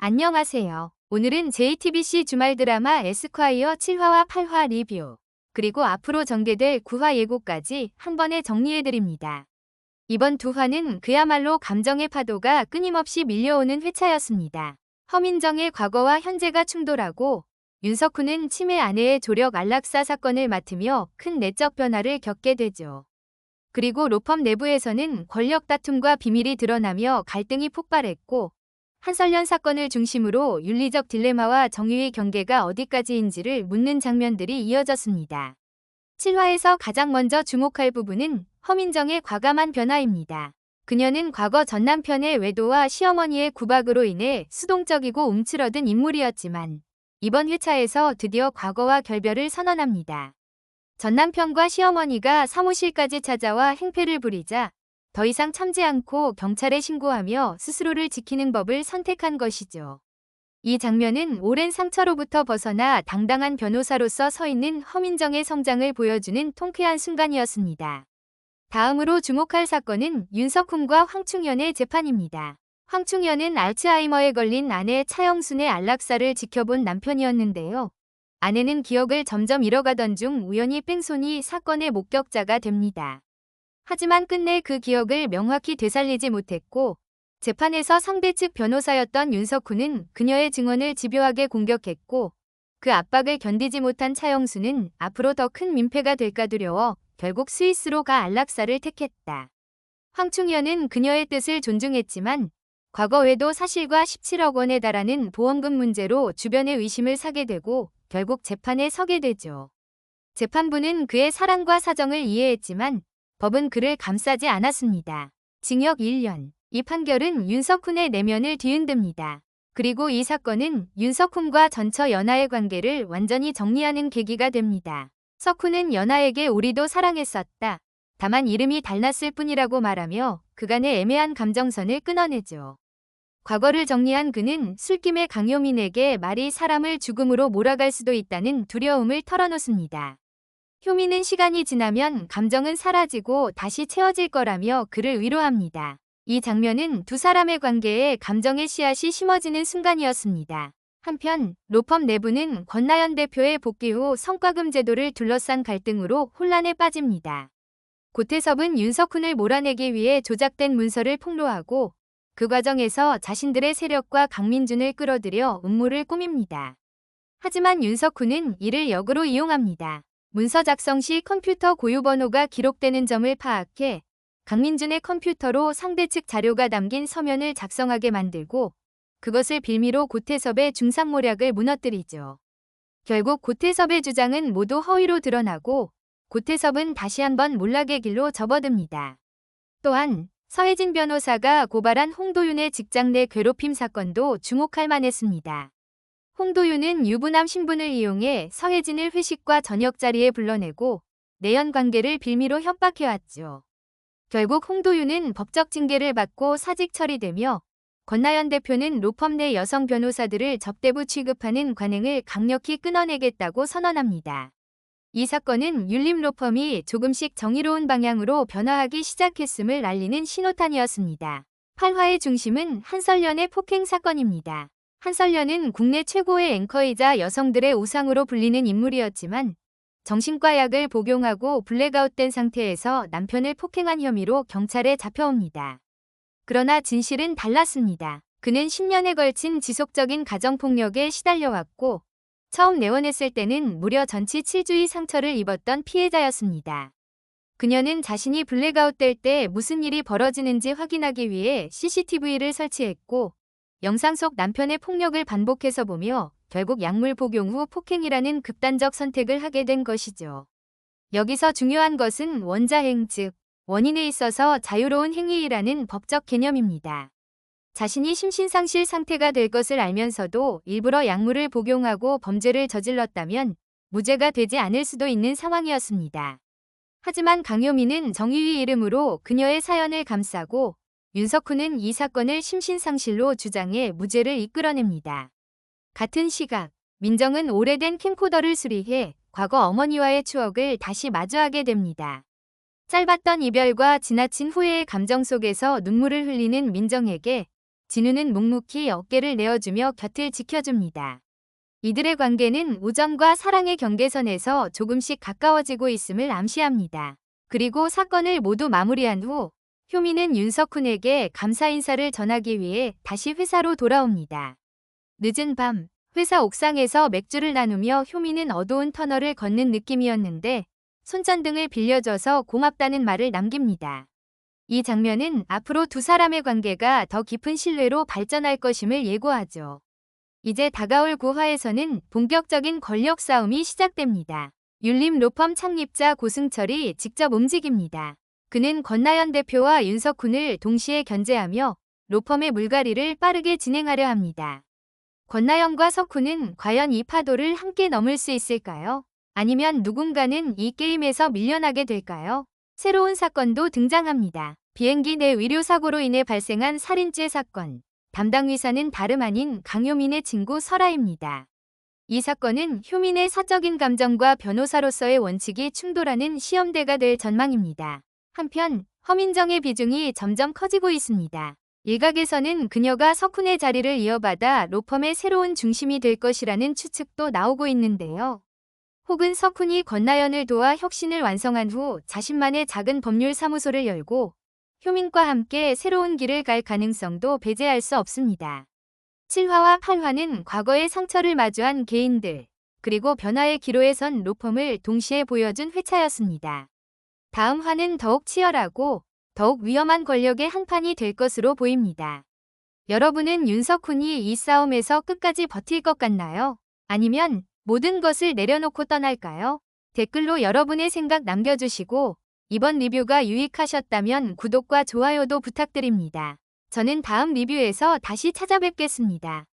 안녕하세요. 오늘은 JTBC 주말 드라마 에스콰이어 7화와 8화 리뷰, 그리고 앞으로 전개될 9화 예고까지 한 번에 정리해드립니다. 이번 두 화는 그야말로 감정의 파도가 끊임없이 밀려오는 회차였습니다. 허민정의 과거와 현재가 충돌하고 윤석훈은 치매 아내의 조력 안락사 사건을 맡으며 큰 내적 변화를 겪게 되죠. 그리고 로펌 내부에서는 권력 다툼과 비밀이 드러나며 갈등이 폭발했고, 한설련 사건을 중심으로 윤리적 딜레마와 정의의 경계가 어디까지인지를 묻는 장면들이 이어졌습니다. 7화에서 가장 먼저 주목할 부분은 허민정의 과감한 변화입니다. 그녀는 과거 전 남편의 외도와 시어머니의 구박으로 인해 수동적이고 움츠러든 인물이었지만 이번 회차에서 드디어 과거와 결별을 선언합니다. 전 남편과 시어머니가 사무실까지 찾아와 행패를 부리자 더 이상 참지 않고 경찰에 신고하며 스스로를 지키는 법을 선택한 것이죠. 이 장면은 오랜 상처로부터 벗어나 당당한 변호사로서 서 있는 허민정의 성장을 보여주는 통쾌한 순간이었습니다. 다음으로 주목할 사건은 윤석훈과 황충현의 재판입니다. 황충현은 알츠하이머에 걸린 아내 차영순의 안락사를 지켜본 남편이었는데요. 아내는 기억을 점점 잃어가던 중 우연히 뺑소니 사건의 목격자가 됩니다. 하지만 끝내 그 기억을 명확히 되살리지 못했고, 재판에서 상대 측 변호사였던 윤석훈은 그녀의 증언을 집요하게 공격했고, 그 압박을 견디지 못한 차영수는 앞으로 더 큰 민폐가 될까 두려워 결국 스위스로 가 안락사를 택했다. 황충현은 그녀의 뜻을 존중했지만 과거 외도 사실과 17억 원에 달하는 보험금 문제로 주변의 의심을 사게 되고 결국 재판에 서게 되죠. 재판부는 그의 사랑과 사정을 이해했지만 법은 그를 감싸지 않았습니다. 징역 1년. 이 판결은 윤석훈의 내면을 뒤흔듭니다. 그리고 이 사건은 윤석훈과 전처 연하의 관계를 완전히 정리하는 계기가 됩니다. 석훈은 연하에게 우리도 사랑했었다. 다만 이름이 달랐을 뿐이라고 말하며 그간의 애매한 감정선을 끊어내죠. 과거를 정리한 그는 술김에 강효민에게 말이 사람을 죽음으로 몰아갈 수도 있다는 두려움을 털어놓습니다. 효민은 시간이 지나면 감정은 사라지고 다시 채워질 거라며 그를 위로합니다. 이 장면은 두 사람의 관계에 감정의 씨앗이 심어지는 순간이었습니다. 한편 로펌 내부는 권나연 대표의 복귀 후 성과금 제도를 둘러싼 갈등으로 혼란에 빠집니다. 고태섭은 윤석훈을 몰아내기 위해 조작된 문서를 폭로하고 그 과정에서 자신들의 세력과 강민준을 끌어들여 음모를 꾸밉니다. 하지만 윤석훈은 이를 역으로 이용합니다. 문서 작성 시 컴퓨터 고유 번호가 기록되는 점을 파악해 강민준의 컴퓨터로 상대 측 자료가 담긴 서면을 작성하게 만들고 그것을 빌미로 고태섭의 중상모략을 무너뜨리죠. 결국 고태섭의 주장은 모두 허위로 드러나고 고태섭은 다시 한번 몰락의 길로 접어듭니다. 또한 서혜진 변호사가 고발한 홍도윤의 직장 내 괴롭힘 사건도 주목할 만했습니다. 홍도윤은 유부남 신분을 이용해 서혜진을 회식과 저녁 자리에 불러내고 내연 관계를 빌미로 협박해왔죠. 결국 홍도윤은 법적 징계를 받고 사직 처리되며 권나연 대표는 로펌 내 여성 변호사들을 접대부 취급하는 관행을 강력히 끊어내겠다고 선언합니다. 이 사건은 율림 로펌이 조금씩 정의로운 방향으로 변화하기 시작했음을 알리는 신호탄이었습니다. 8화의 중심은 한설련의 폭행 사건입니다. 한설련은 국내 최고의 앵커이자 여성들의 우상으로 불리는 인물이었지만 정신과 약을 복용하고 블랙아웃된 상태에서 남편을 폭행한 혐의로 경찰에 잡혀옵니다. 그러나 진실은 달랐습니다. 그는 10년에 걸친 지속적인 가정폭력에 시달려왔고 처음 내원했을 때는 무려 전치 7주의 상처를 입었던 피해자였습니다. 그녀는 자신이 블랙아웃될 때 무슨 일이 벌어지는지 확인하기 위해 CCTV를 설치했고 영상 속 남편의 폭력을 반복해서 보며 결국 약물 복용 후 폭행이라는 극단적 선택을 하게 된 것이죠. 여기서 중요한 것은 원자행 즉 원인에 있어서 자유로운 행위라는 법적 개념입니다. 자신이 심신상실 상태가 될 것을 알면서도 일부러 약물을 복용하고 범죄를 저질렀다면 무죄가 되지 않을 수도 있는 상황이었습니다. 하지만 강효민은 정의의 이름으로 그녀의 사연을 감싸고 윤석훈은 이 사건을 심신상실로 주장해 무죄를 이끌어냅니다. 같은 시각, 민정은 오래된 캠코더를 수리해 과거 어머니와의 추억을 다시 마주하게 됩니다. 짧았던 이별과 지나친 후회의 감정 속에서 눈물을 흘리는 민정에게 진우는 묵묵히 어깨를 내어주며 곁을 지켜줍니다. 이들의 관계는 우정과 사랑의 경계선에서 조금씩 가까워지고 있음을 암시합니다. 그리고 사건을 모두 마무리한 후 효민은 윤석훈에게 감사 인사를 전하기 위해 다시 회사로 돌아옵니다. 늦은 밤 회사 옥상에서 맥주를 나누며 효민은 어두운 터널을 걷는 느낌이었는데 손전등을 빌려줘서 고맙다는 말을 남깁니다. 이 장면은 앞으로 두 사람의 관계가 더 깊은 신뢰로 발전할 것임을 예고하죠. 이제 다가올 9화에서는 본격적인 권력 싸움이 시작됩니다. 율림 로펌 창립자 고승철이 직접 움직입니다. 그는 권나연 대표와 윤석훈을 동시에 견제하며 로펌의 물갈이를 빠르게 진행하려 합니다. 권나연과 석훈은 과연 이 파도를 함께 넘을 수 있을까요? 아니면 누군가는 이 게임에서 밀려나게 될까요? 새로운 사건도 등장합니다. 비행기 내 의료사고로 인해 발생한 살인죄 사건. 담당 의사는 다름 아닌 강효민의 친구 설아입니다. 이 사건은 효민의 사적인 감정과 변호사로서의 원칙이 충돌하는 시험대가 될 전망입니다. 한편 허민정의 비중이 점점 커지고 있습니다. 일각에서는 그녀가 석훈의 자리를 이어받아 로펌의 새로운 중심이 될 것이라는 추측도 나오고 있는데요. 혹은 석훈이 권나연을 도와 혁신을 완성한 후 자신만의 작은 법률 사무소를 열고 효민과 함께 새로운 길을 갈 가능성도 배제할 수 없습니다. 7화와 8화는 과거의 상처를 마주한 개인들, 그리고 변화의 기로에 선 로펌을 동시에 보여준 회차였습니다. 다음 화는 더욱 치열하고 더욱 위험한 권력의 한판이 될 것으로 보입니다. 여러분은 윤석훈이 이 싸움에서 끝까지 버틸 것 같나요? 아니면 모든 것을 내려놓고 떠날까요? 댓글로 여러분의 생각 남겨주시고 이번 리뷰가 유익하셨다면 구독과 좋아요도 부탁드립니다. 저는 다음 리뷰에서 다시 찾아뵙겠습니다.